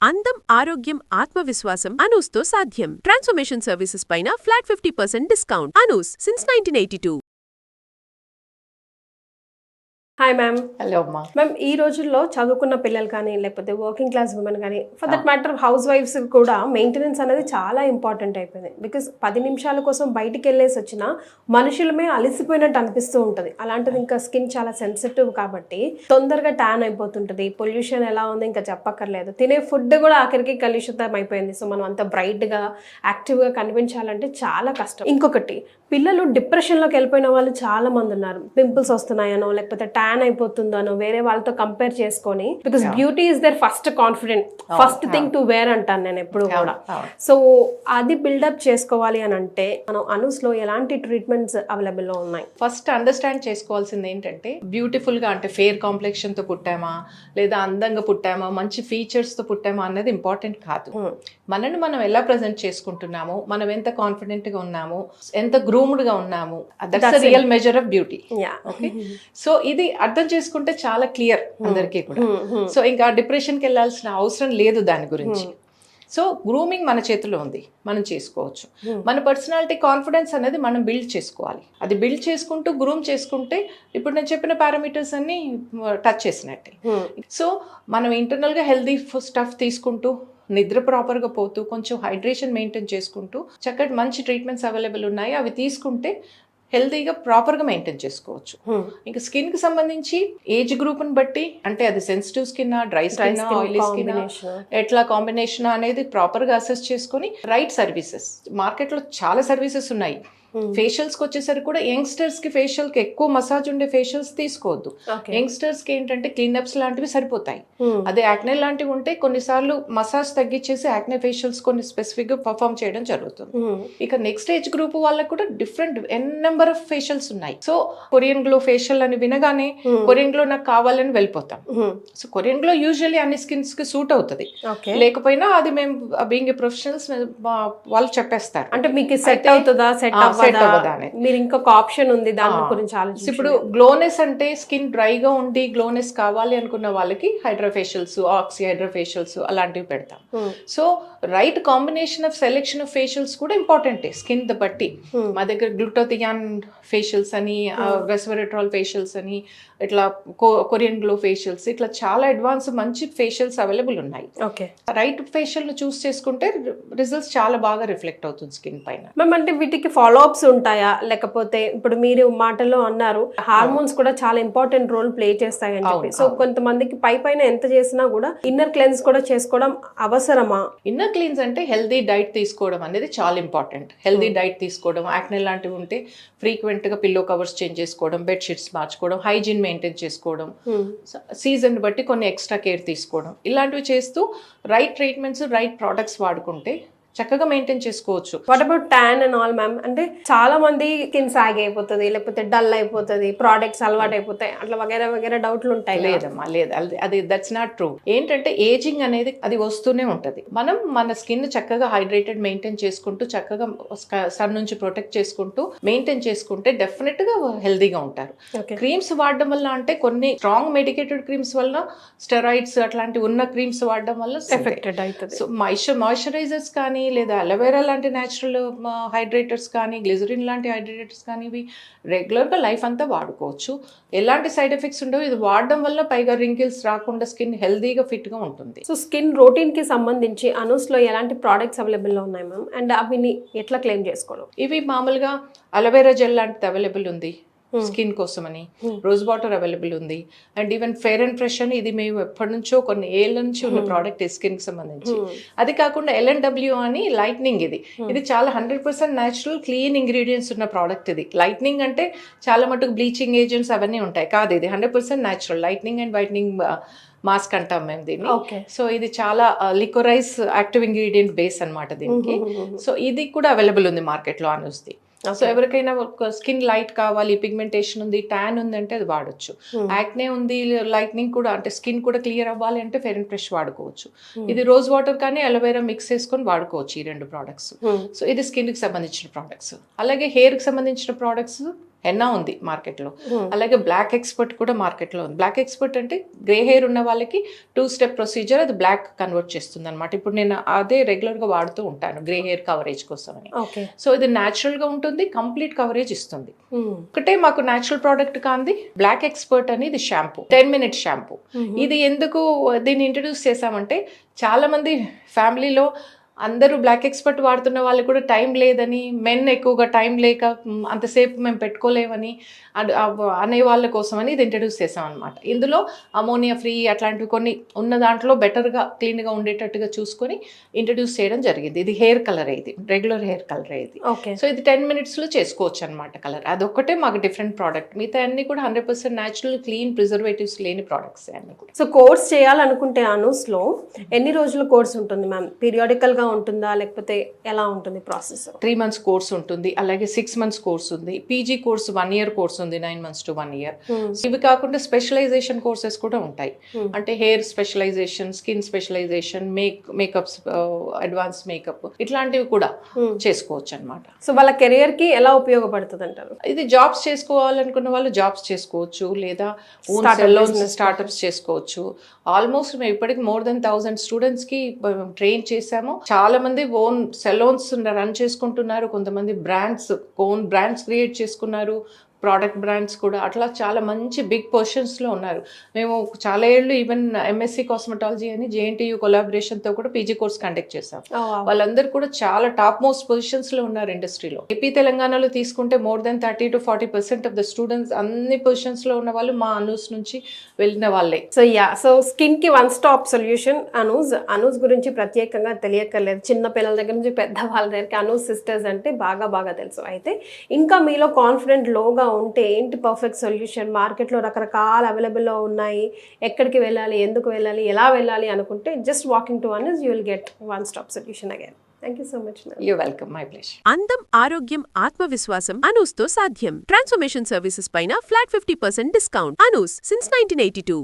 అందం, ఆరోగ్యం, ఆత్మవిశ్వాసం అనూస్తో సాధ్యం. ట్రాన్స్ఫర్మేషన్ సర్వీసెస్ పైన flat 50% discount. Anu's since 1982. Hi ma'am. Hello అమ్మా. మ్యామ్, ఈ రోజుల్లో చదువుకున్న పిల్లలు కానీ లేకపోతే వర్కింగ్ క్లాస్ ఉమెన్ కానీ ఫర్ దట్ మ్యాటర్ హౌస్ వైఫ్స్ కూడా మెయింటెనెన్స్ అనేది చాలా ఇంపార్టెంట్ అయిపోయింది. బికాస్ 10 నిమిషాల కోసం బయటికి వెళ్ళేసి వచ్చిన మనుషులమే అలసిపోయినట్టు అనిపిస్తూ ఉంటుంది. అలాంటిది ఇంకా స్కిన్ చాలా సెన్సిటివ్ కాబట్టి తొందరగా ట్యాన్ అయిపోతుంటుంది. పొల్యూషన్ ఎలా ఉంది ఇంకా చెప్పక్కర్లేదు. తినే ఫుడ్ కూడా ఆఖరికి కలుషితం అయిపోయింది. సో మనం అంత బ్రైట్గా యాక్టివ్గా కనిపించాలంటే చాలా కష్టం. ఇంకొకటి, పిల్లలు డిప్రెషన్లోకి వెళ్ళిపోయిన వాళ్ళు చాలా మంది ఉన్నారు. పింపుల్స్ వస్తున్నాయనో లేకపోతే ట్యాన్ అయిపోతుందనో వేరే వాళ్ళతో కంపేర్ చేసుకొని, because beauty is their first confident, first thing to wear అంటాను నేను ఎప్పుడు కూడా. సో అది బిల్డప్ చేసుకోవాలి అని అంటే మనం అనూస్లో ఎలాంటి ట్రీట్మెంట్స్ అవైలబుల్ లో ఉన్నాయి? ఫస్ట్ అండర్స్టాండ్ చేసుకోవాల్సింది ఏంటంటే, బ్యూటిఫుల్ గా అంటే ఫేర్ కాంప్లెక్షన్ తో పుట్టామా లేదా అందంగా పుట్టామా మంచి ఫీచర్స్ తో పుట్టామా అన్నది ఇంపార్టెంట్ కాదు. మనని మనం ఎలా ప్రజెంట్ చేసుకుంటున్నాము, మనం ఎంత కాన్ఫిడెంట్ గా ఉన్నాము, ఎంత గ్రూమ్డ్ గా ఉన్నాము, that's real measure of beauty. Okay, so ఇది అర్థం చేసుకుంటే చాలా క్లియర్ అందరికీ కూడా. సో ఇంకా డిప్రెషన్కి వెళ్ళాల్సిన అవసరం లేదు దాని గురించి. సో గ్రూమింగ్ మన చేతిలో ఉంది, మనం చేసుకోవచ్చు. మన పర్సనాలిటీ కాన్ఫిడెన్స్ అనేది మనం బిల్డ్ చేసుకోవాలి. అది బిల్డ్ చేసుకుంటూ గ్రూమ్ చేసుకుంటే ఇప్పుడు నేను చెప్పిన పారామీటర్స్ అన్ని టచ్ చేసినట్టే. సో మనం ఇంటర్నల్గా హెల్దీ స్టఫ్ తీసుకుంటూ, నిద్ర ప్రాపర్గా పోతూ, కొంచెం హైడ్రేషన్ మెయింటైన్ చేసుకుంటూ, చక్కటి మంచి ట్రీట్మెంట్స్ అవైలబుల్ ఉన్నాయి. అవి తీసుకుంటే హెల్తీగా ప్రాపర్గా మెయింటైన్ చేసుకోవచ్చు. ఇంకా స్కిన్ కి సంబంధించి ఏజ్ గ్రూప్ని బట్టి, అంటే అది sensitive skin, dry skin, oily skin, ఎట్లా కాంబినేషన్ అనేది ప్రాపర్గా అసెస్ చేసుకొని రైట్ సర్వీసెస్. మార్కెట్లో చాలా సర్వీసెస్ ఉన్నాయి. ఫేషియల్స్కి వచ్చేసరికి కూడా యంగ్స్టర్స్కి ఫేషియల్కి ఎక్కువ మసాజ్ ఉండే ఫేషియల్స్ తీసుకోవద్దు. యంగ్స్టర్స్కి ఏంటంటే క్లీనప్స్ లాంటివి సరిపోతాయి. అదే యాక్నే లాంటివి ఉంటే కొన్నిసార్లు మసాజ్ తగ్గించేసి యాక్నే ఫేషియల్స్ కొన్ని స్పెసిఫిక్గా పర్ఫామ్ చేయడం జరుగుతుంది. ఇక నెక్స్ట్ ఏజ్ గ్రూప్ వాళ్ళకి కూడా డిఫరెంట్ నెంబర్ ఆఫ్ ఫేషియల్స్ ఉన్నాయి. సో కొరియన్ గ్లో ఫేషియల్ అని వినగానే కొరియన్ గ్లో నాకు కావాలని వెళ్ళిపోతాం. సో కొరియన్ గ్లో యూజువల్లీ అన్ని స్కిన్స్ కి సూట్ అవుతుంది. లేకపోయినా అది మేము బీయింగ్ ఏ ప్రొఫెషనల్స్ వాళ్ళు చెప్పేస్తారు, అంటే మీకు సెట్ అవుతుందా, సెట్ మీరు ఇంకొక ఆప్షన్ ఉంది దాని గురించి ఆలోచించి. ఇప్పుడు గ్లోనెస్ అంటే స్కిన్ డ్రైగా ఉండి గ్లోనెస్ కావాలి అనుకున్న వాళ్ళకి హైడ్రోఫేషియల్స్, ఆక్సీ హైడ్రోఫేషియల్స్ అలాంటివి పెడతాం. So right combination of selection of facials కూడా ఇంపార్టెంటే స్కిన్ ద బట్టి. మా దగ్గర గ్లూటోథియాన్ ఫేషియల్స్ అని, రెస్వెరట్రాల్ ఫేషియల్స్ అని, ఇట్లా కొరియన్ గ్లో ఫేషియల్స్, ఇట్లా చాలా అడ్వాన్స్ మంచి ఫేషియల్స్ అవైలబుల్ ఉన్నాయి. రైట్ ఫేషియల్ ను చూస్ చేసుకుంటే రిజల్ట్స్ చాలా బాగా రిఫ్లెక్ట్ అవుతుంది స్కిన్ పైన. మ్యామ్, అంటే వీటికి ఫాలో అప్స్ ఉంటాయా, లేకపోతే ఇప్పుడు మీరు మాటల్లో అన్నారు హార్మోన్స్ కూడా చాలా ఇంపార్టెంట్ రోల్ ప్లే చేస్తాయని చెప్పి. సో కొంతమందికి పైన ఎంత చేసినా కూడా ఇన్నర్ క్లెన్స్ కూడా చేసుకోవడం అవసరమా? ఇన్నర్ క్లీన్స్ అంటే హెల్దీ డైట్ తీసుకోవడం అనేది చాలా ఇంపార్టెంట్. హెల్దీ డైట్ తీసుకోవడం, యాక్నే లాంటివి ఉంటే ఫ్రీక్వెంట్ గా పిల్లో కవర్స్ చేంజ్ చేసుకోవడం, బెడ్షీట్స్ మార్చుకోవడం, హైజీన్ మెయింటైన్ చేసుకోవడం, సీజన్ బట్టి కొన్ని ఎక్స్ట్రా కేర్ తీసుకోవడం, ఇలాంటివి చేస్తూ రైట్ ట్రీట్మెంట్స్, రైట్ ప్రోడక్ట్స్ వాడుకుంటే చక్కగా మెయింటైన్ చేసుకోవచ్చు. What about tan and all ma'am? అంటే చాలా మంది స్కిన్ సాగ్ అయిపోతుంది, లేకపోతే డల్ అయిపోతుంది, ప్రోడక్ట్స్ అలవాటు అయిపోతాయి, అట్లా వగేరా డౌట్లు ఉంటాయి. లేదమ్మా, లేదు, అది దట్స్ నాట్ ట్రూ. ఏంటంటే ఏజింగ్ అనేది అది వస్తూనే ఉంటది. మనం మన స్కిన్ చక్కగా హైడ్రేటెడ్ మెయింటైన్ చేసుకుంటూ, చక్కగా సన్ నుంచి ప్రొటెక్ట్ చేసుకుంటూ మెయింటైన్ చేసుకుంటే డెఫినెట్ గా హెల్దీగా ఉంటారు. క్రీమ్స్ వాడడం వల్ల, అంటే కొన్ని స్ట్రాంగ్ మెడికేటెడ్ క్రీమ్స్ వల్ల, స్టెరాయిడ్స్ అట్లాంటి ఉన్న క్రీమ్స్ వాడడం వల్ల ఎఫెక్టెడ్ అవుతుంది. సో మాయిశ్చరైజర్స్ కానీ, లేదా అలోవెరా లాంటి న్యాచురల్ హైడ్రేటర్స్ కానీ, గ్లిజరిన్ లాంటి హైడ్రేటర్స్ కానీ, ఇవి రెగ్యులర్గా లైఫ్ అంతా వాడుకోవచ్చు. ఎలాంటి సైడ్ ఎఫెక్ట్స్ ఉండవు. ఇది వాడడం వల్ల పైగా రింకిల్స్ రాకుండా స్కిన్ హెల్దీగా ఫిట్గా ఉంటుంది. సో స్కిన్ రొటీన్కి సంబంధించి అనూస్లో ఎలాంటి ప్రోడక్ట్స్ అవైలబుల్లో ఉన్నాయి మ్యామ్, అండ్ అవిని ఎట్లా క్లెయిమ్ చేసుకోవడం? ఇవి మామూలుగా అలోవెరా జెల్ లాంటిది అవైలబుల్ ఉంది స్కిన్ కోసం అని, రోజ్ వాటర్ అవైలబుల్ ఉంది, and even fair and fresh అని, ఇది మేము ఎప్పటి నుంచో కొన్ని ఏళ్ళ నుంచి ఉన్న ప్రోడక్ట్ స్కిన్ కి సంబంధించి. అది కాకుండా LNW అని లైట్నింగ్, ఇది చాలా 100% న్యాచురల్ క్లీన్ ఇంగ్రీడియంట్స్ ఉన్న ప్రోడక్ట్. ఇది లైట్నింగ్ అంటే చాలా మటుకు బ్లీచింగ్ ఏజెంట్స్ అవన్నీ ఉంటాయి, కాదు, ఇది 100% natural lightning and whitening mask అంటాం మేము దీన్ని. సో ఇది చాలా లిక్వరైజ్ యాక్టివ్ ఇంగ్రీడియంట్ బేస్ అనమాట దీనికి. సో ఇది కూడా అవైలబుల్ ఉంది మార్కెట్లో అనూస్ది. సో ఎవరికైనా స్కిన్ లైట్ కావాలి, పిగ్మెంటేషన్ ఉంది, ట్యాన్ ఉంది అంటే అది వాడచ్చు. యాక్నే ఉంది, లైట్నింగ్ కూడా, అంటే స్కిన్ కూడా క్లియర్ అవ్వాలి అంటే ఫెయిర్ అండ్ ఫ్రెష్ వాడుకోవచ్చు. ఇది రోజ్ వాటర్ కానీ అలోవెరా మిక్స్ చేసుకొని వాడుకోవచ్చు ఈ రెండు ప్రోడక్ట్స్. సో ఇది స్కిన్ కి సంబంధించిన ప్రోడక్ట్స్. అలాగే హెయిర్ కి సంబంధించిన ప్రోడక్ట్స్ హెన్నా ఉంది మార్కెట్లో, అలాగే బ్లాక్ ఎక్స్పర్ట్ కూడా మార్కెట్లో ఉంది. బ్లాక్ ఎక్స్పర్ట్ అంటే గ్రే హెయిర్ ఉన్న వాళ్ళకి 2-step ప్రొసీజర్, అది బ్లాక్ కన్వర్ట్ చేస్తుంది అనమాట. ఇప్పుడు నేను అదే రెగ్యులర్గా వాడుతూ ఉంటాను గ్రే హెయిర్ కవరేజ్ కోసం అని. ఓకే. సో ఇది న్యాచురల్గా ఉంటుంది, కంప్లీట్ కవరేజ్ ఇస్తుంది. ఒకటే మాకు న్యాచురల్ ప్రోడక్ట్ కాంది బ్లాక్ ఎక్స్పర్ట్ అని, ఇది షాంపూ, 10-minute షాంపూ. ఇది ఎందుకు దీన్ని ఇంట్రడ్యూస్ చేశామంటే, చాలా మంది ఫ్యామిలీలో అందరూ బ్లాక్ ఎక్స్పర్ట్ వాడుతున్న వాళ్ళు కూడా టైం లేదని, మెన్ ఎక్కువగా టైం లేక అంతసేపు మేము పెట్టుకోలేమని అనే వాళ్ళ కోసమని ఇది ఇంట్రడ్యూస్ చేసాం అనమాట. ఇందులో అమోనియా ఫ్రీ అట్లాంటివి కొన్ని ఉన్న దాంట్లో బెటర్గా క్లీన్గా ఉండేటట్టుగా చూసుకొని ఇంట్రడ్యూస్ చేయడం జరిగింది. ఇది హెయిర్ కలర్, ఇది రెగ్యులర్ హెయిర్ కలర్ ఇది. సో ఇది 10 minutesలో చేసుకోవచ్చు అనమాట కలర్. అదొక్కటే మాకు డిఫరెంట్ ప్రోడక్ట్. మిగతా అన్ని కూడా 100% న్యాచురల్, క్లీన్, ప్రిజర్వేటివ్స్ లేని ప్రోడక్ట్స్ అన్ని కూడా. సో కోర్స్ చేయాలనుకుంటే అనూస్లో ఎన్ని రోజుల కోర్స్ ఉంటుంది మ్యామ్? పీరియాడికల్గా ఉంటుందా లేకపోతే ఎలా ఉంటుంది ప్రాసెస్? 3 months కోర్స్ ఉంటుంది, అలాగే 6 months కోర్స్ ఉంది, పీజీ కోర్స్ 1 year కోర్స్ ఉంది, 9 months to 1 year. ఇవి కాకుండా స్పెషలైజేషన్ కోర్సెస్ కూడా ఉంటాయి. అంటే hair specialisation, skin specialisation, makeups, advance makeup, ఇట్లాంటివి కూడా చేసుకోవచ్చు అనమాట. సో వాళ్ళ కెరియర్ కి ఎలా ఉపయోగపడుతుంది అంటారు? ఇది జాబ్స్ చేసుకోవాలనుకున్న వాళ్ళు జాబ్స్ చేసుకోవచ్చు, లేదా ఓన్ స్టార్టప్స్ చేసుకోవచ్చు. ఆల్మోస్ట్ మేము ఇప్పటికి more than 1000 స్టూడెంట్స్ కి ట్రైన్ చేశాము. చాలా మంది ఓన్ సెలోన్స్ రన్ చేసుకుంటున్నారు, కొంతమంది ఓన్ బ్రాండ్స్ క్రియేట్ చేసుకున్నారు, ప్రోడక్ట్ బ్రాండ్స్ కూడా. అట్లా చాలా మంచి బిగ్ పొజిషన్స్లో ఉన్నారు. మేము చాలా ఏళ్ళు ఈవెన్ ఎంఎస్సి కాస్మెటాలజీ అని జేఎన్టీయూ కొలాబరేషన్తో కూడా పీజీ కోర్స్ కండక్ట్ చేశాం. వాళ్ళందరూ కూడా చాలా టాప్ మోస్ట్ పొజిషన్స్లో ఉన్నారు ఇండస్ట్రీలో. ఏపీ తెలంగాణలో తీసుకుంటే more than 30 to 40% of the students అన్ని పొజిషన్స్లో ఉన్న వాళ్ళు మా అనూస్ నుంచి వెళ్ళిన వాళ్ళే. సో స్కిన్ కి 1-stop సొల్యూషన్ అనూస్ గురించి ప్రత్యేకంగా తెలియక్కర్లేదు. చిన్న పిల్లల దగ్గర నుంచి పెద్ద వాళ్ళ దగ్గరికి అనూస్ సిస్టర్స్ అంటే బాగా తెలుసు. అయితే ఇంకా మీలో కాన్ఫిడెంట్ లోగా ఉంటే ఏంటి పర్ఫెక్ట్ సొల్యూషన్? మార్కెట్లో రకరకాల అవైలబుల్లో ఉన్నాయి, ఎక్కడికి వెళ్ళాలి, ఎందుకు వెళ్ళాలి, ఎలా వెళ్ళాలి అనుకుంటే just walking to Anu's you will get 1-stop solution again. Thank you so much. You're welcome, my pleasure. అందం, ఆరోగ్యం, ఆత్మవిశ్వాసం అనూస్తో సాధ్యం. ట్రాన్స్ఫర్మేషన్ సర్వీసెస్ పైన ఫ్లాట్ 50% డిస్కౌంట్. అనూస్ సిన్స్ 1982.